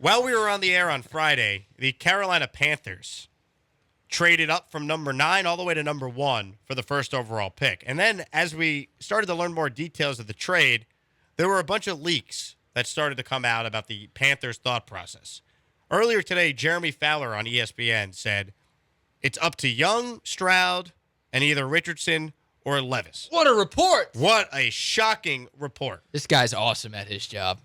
While we were on the air on Friday, the Carolina Panthers traded up from number 9 all the way to number 1 for the first overall pick. And then as we started to learn more details of the trade, there were a bunch of leaks that started to come out about the Panthers' thought process. Earlier today, Jeremy Fowler on ESPN said it's up to Young, Stroud, and either Richardson or Levis. What a report! What a shocking report. This guy's awesome at his job.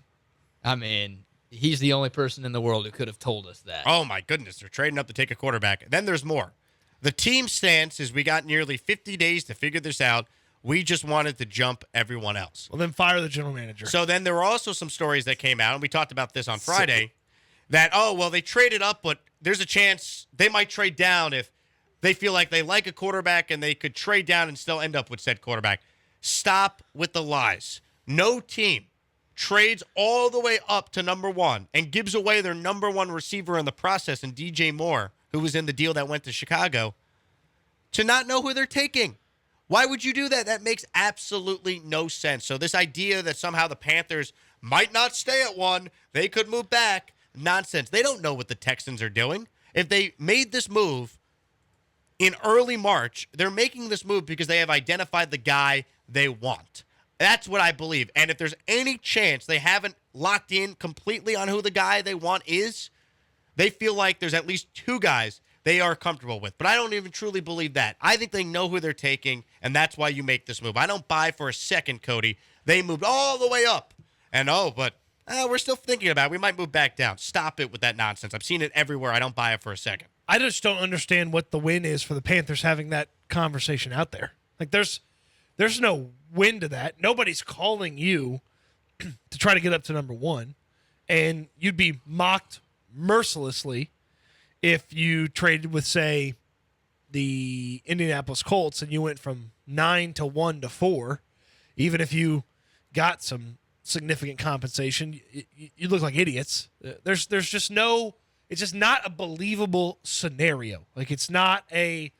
I mean, he's the only person in the world who could have told us that. Oh, my goodness. They're trading up to take a quarterback. Then there's more. The team stance is we got nearly 50 days to figure this out. We just wanted to jump everyone else. Well, then fire the general manager. So then there were also some stories that came out, and we talked about this on Friday, that, they traded up, but there's a chance they might trade down if they feel like they like a quarterback and they could trade down and still end up with said quarterback. Stop with the lies. No team trades all the way up to number 1 and gives away their number 1 receiver in the process, and DJ Moore, who was in the deal that went to Chicago, to not know who they're taking. Why would you do that? That makes absolutely no sense. So this idea that somehow the Panthers might not stay at 1, they could move back, nonsense. They don't know what the Texans are doing. If they made this move in early March, they're making this move because they have identified the guy they want. That's what I believe. And if there's any chance they haven't locked in completely on who the guy they want is, they feel like there's at least 2 guys they are comfortable with. But I don't even truly believe that. I think they know who they're taking, and that's why you make this move. I don't buy for a second, Cody. They moved all the way up. And, we're still thinking about it. We might move back down. Stop it with that nonsense. I've seen it everywhere. I don't buy it for a second. I just don't understand what the win is for the Panthers having that conversation out there. Like, there's no win to that. Nobody's calling you to try to get up to number 1, and you'd be mocked mercilessly if you traded with, say, the Indianapolis Colts and you went from 9 to 1 to 4. Even if you got some significant compensation, you look like idiots. There's just no. It's just not a believable scenario. Like, it's not a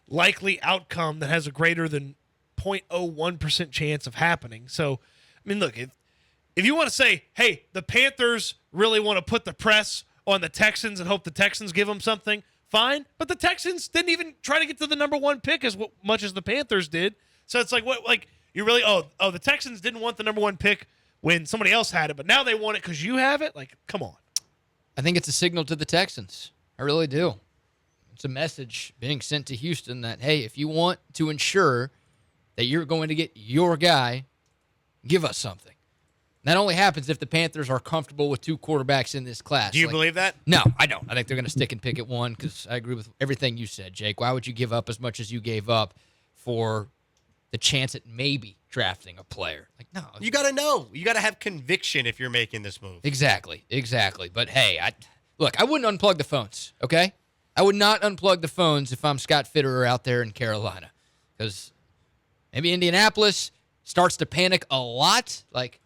likely outcome that has a greater than 0.01% chance of happening. So, I mean, look, if you want to say, hey, the Panthers really want to put the press on the Texans and hope the Texans give them something, fine. But the Texans didn't even try to get to the number 1 pick as much as the Panthers did. So it's like, what? Like, you really, the Texans didn't want the number 1 pick when somebody else had it, but now they want it because you have it? Like, come on. I think it's a signal to the Texans. I really do. It's a message being sent to Houston that, hey, if you want to ensure that you're going to get your guy, give us something. That only happens if the Panthers are comfortable with 2 quarterbacks in this class. Do you believe that? No, I don't. I think they're going to stick and pick at 1 because I agree with everything you said, Jake. Why would you give up as much as you gave up for the chance at maybe drafting a player? Like, no. You got to know. You got to have conviction if you're making this move. Exactly. But, hey, I wouldn't unplug the phones, okay? I would not unplug the phones if I'm Scott Fitterer out there in Carolina because maybe Indianapolis starts to panic a lot. Like,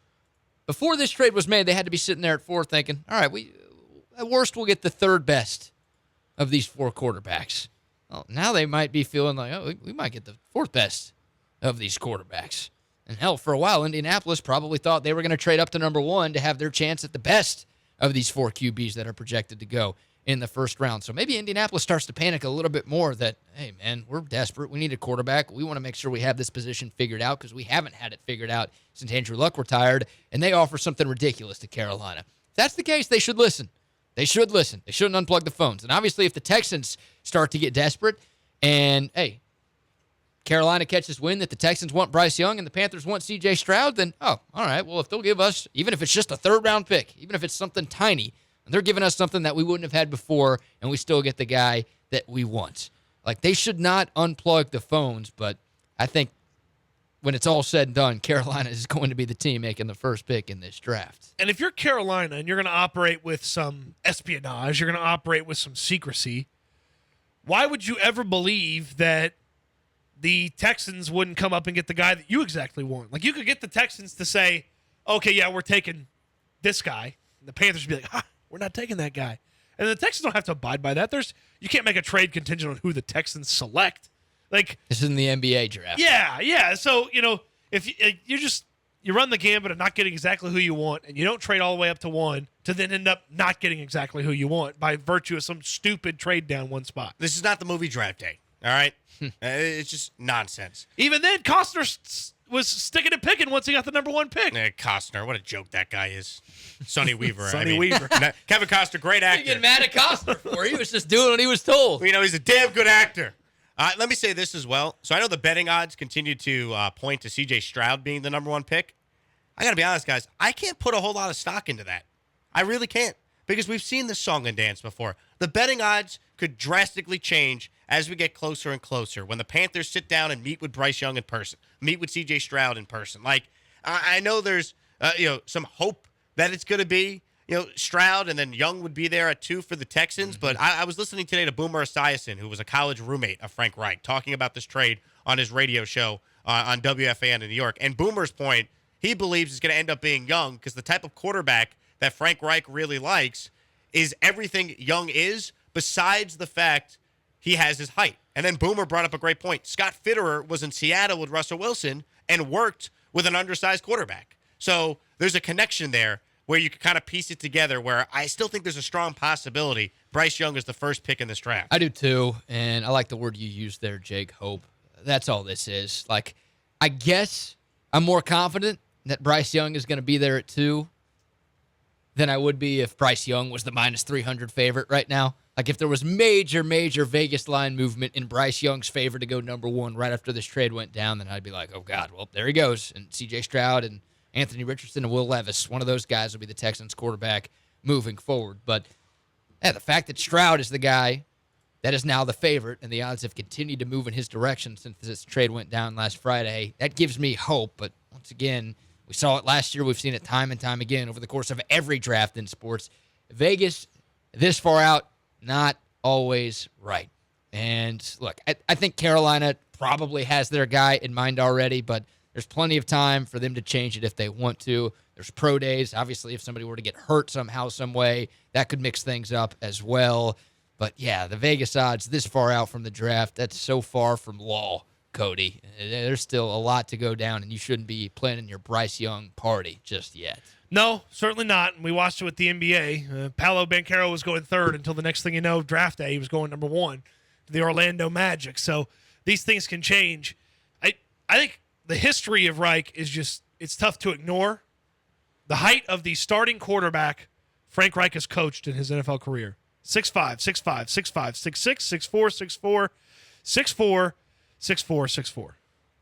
before this trade was made, they had to be sitting there at 4 thinking, all right, at worst we'll get the 3rd best of these 4 quarterbacks. Well, now they might be feeling like, we might get the 4th best of these quarterbacks. And hell, for a while, Indianapolis probably thought they were going to trade up to number 1 to have their chance at the best of these 4 QBs that are projected to go in the first round. So maybe Indianapolis starts to panic a little bit more that, hey, man, we're desperate. We need a quarterback. We want to make sure we have this position figured out because we haven't had it figured out since Andrew Luck retired, and they offer something ridiculous to Carolina. If that's the case, they should listen. They should listen. They shouldn't unplug the phones. And obviously, if the Texans start to get desperate and, hey, Carolina catches wind that the Texans want Bryce Young and the Panthers want C.J. Stroud, then, all right, well, if they'll give us, even if it's just a 3rd-round pick, even if it's something tiny, they're giving us something that we wouldn't have had before, and we still get the guy that we want. Like, they should not unplug the phones, but I think when it's all said and done, Carolina is going to be the team making the first pick in this draft. And if you're Carolina and you're going to operate with some espionage, you're going to operate with some secrecy, why would you ever believe that the Texans wouldn't come up and get the guy that you exactly want? Like, you could get the Texans to say, okay, yeah, we're taking this guy. And the Panthers would be like, we're not taking that guy. And the Texans don't have to abide by that. You can't make a trade contingent on who the Texans select. Like, this is in the NBA draft. Yeah. So, if you just you run the gambit of not getting exactly who you want, and you don't trade all the way up to 1 to then end up not getting exactly who you want by virtue of some stupid trade down one spot. This is not the movie Draft Day, all right? It's just nonsense. Even then, Costner was sticking and picking once he got the number 1 pick. Costner, what a joke that guy is. Sonny Weaver. Weaver. Kevin Costner, great actor. You getting mad at Costner for? He was just doing what he was told. He's a damn good actor. Let me say this as well. So I know the betting odds continue to point to C.J. Stroud being the number 1 pick. I got to be honest, guys. I can't put a whole lot of stock into that. I really can't, because we've seen this song and dance before. The betting odds could drastically change as we get closer and closer when the Panthers sit down and meet with Bryce Young in person, meet with C.J. Stroud in person. Like, I know there's some hope that it's going to be Stroud, and then Young would be there at 2 for the Texans. But I was listening today to Boomer Esiason, who was a college roommate of Frank Reich, talking about this trade on his radio show on WFAN in New York. And Boomer's point, he believes it's going to end up being Young, because the type of quarterback that Frank Reich really likes is everything Young is, besides the fact he has his height. And then Boomer brought up a great point. Scott Fitterer was in Seattle with Russell Wilson and worked with an undersized quarterback. So there's a connection there where you can kind of piece it together, where I still think there's a strong possibility Bryce Young is the first pick in this draft. I do too, and I like the word you used there, Jake, hope. That's all this is. Like, I guess I'm more confident that Bryce Young is going to be there at 2 than I would be if Bryce Young was the minus 300 favorite right now. Like, if there was major Vegas line movement in Bryce Young's favor to go number 1 right after this trade went down, then I'd be like, oh, God, well, there he goes. And C.J. Stroud and Anthony Richardson and Will Levis, one of those guys will be the Texans quarterback moving forward. But yeah, the fact that Stroud is the guy that is now the favorite, and the odds have continued to move in his direction since this trade went down last Friday, that gives me hope. But once again, we saw it last year. We've seen it time and time again over the course of every draft in sports. Vegas, this far out, not always right. And look, I think Carolina probably has their guy in mind already, but there's plenty of time for them to change it if they want to. There's pro days. Obviously, if somebody were to get hurt somehow, some way, that could mix things up as well. But yeah, the Vegas odds this far out from the draft, that's so far from law, Cody. There's still a lot to go down, and you shouldn't be planning your Bryce Young party just yet. No, certainly not. And we watched it with the NBA. Paolo Banchero was going 3rd until the next thing you know, draft day, he was going number 1 to the Orlando Magic. So these things can change. I think the history of Reich is just, it's tough to ignore. The height of the starting quarterback Frank Reich has coached in his NFL career. 6'5", 6'5", 6'5", 6'6", 6'4", 6'4", 6'4", 6'4", 6'4".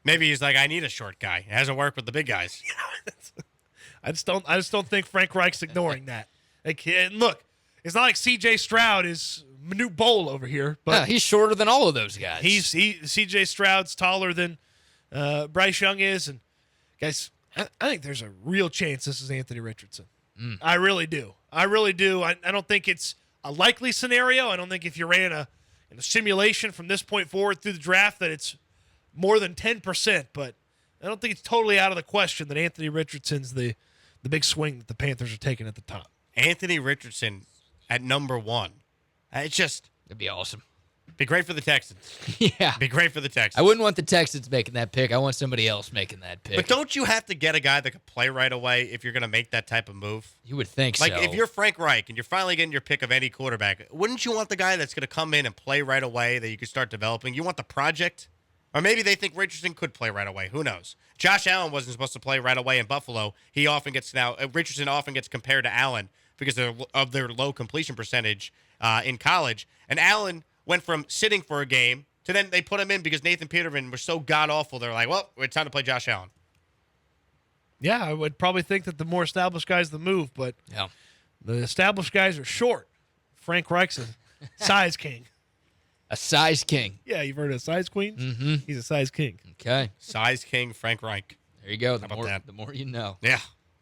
Maybe he's like, I need a short guy. It hasn't worked with the big guys. I just don't think Frank Reich's ignoring that. Like, and look, it's not like C.J. Stroud is Manute Bol over here, but Yeah, he's shorter than all of those guys. C.J. Stroud's taller than Bryce Young is, and guys, I think there's a real chance this is Anthony Richardson. I really do. I don't think it's a likely scenario. I don't think if you ran in a simulation from this point forward through the draft that it's more than 10%, but I don't think it's totally out of the question that Anthony Richardson's the big swing that the Panthers are taking at the top. Anthony Richardson at number 1. It'd be awesome. Be great for the Texans. Yeah. Be great for the Texans. I wouldn't want the Texans making that pick. I want somebody else making that pick. But don't you have to get a guy that can play right away if you're going to make that type of move? You would think so. Like, if you're Frank Reich and you're finally getting your pick of any quarterback, wouldn't you want the guy that's going to come in and play right away that you could start developing? You want the project? Or maybe they think Richardson could play right away. Who knows? Josh Allen wasn't supposed to play right away in Buffalo. Richardson often gets compared to Allen because of their low completion percentage in college. And Allen went from sitting for a game to then they put him in because Nathan Peterman was so god-awful. They're like, well, it's time to play Josh Allen. Yeah, I would probably think that the more established guys the move, but yeah, the established guys are short. Frank Reich's a size king. A size king. Yeah, you've heard of a size queen? Mm-hmm. He's a size king. Okay. Size king Frank Reich. There you go. How about that? The more you know. Yeah.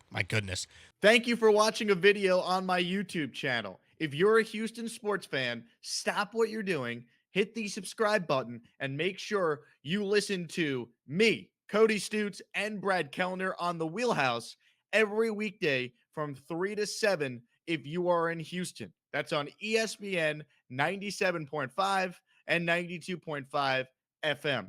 My goodness. Thank you for watching a video on my YouTube channel. If you're a Houston sports fan, stop what you're doing, hit the subscribe button, and make sure you listen to me, Cody Stoots, and Brad Kellner on the Wheelhouse every weekday from 3 to 7 if you are in Houston. That's on ESPN 97.5 and 92.5 FM.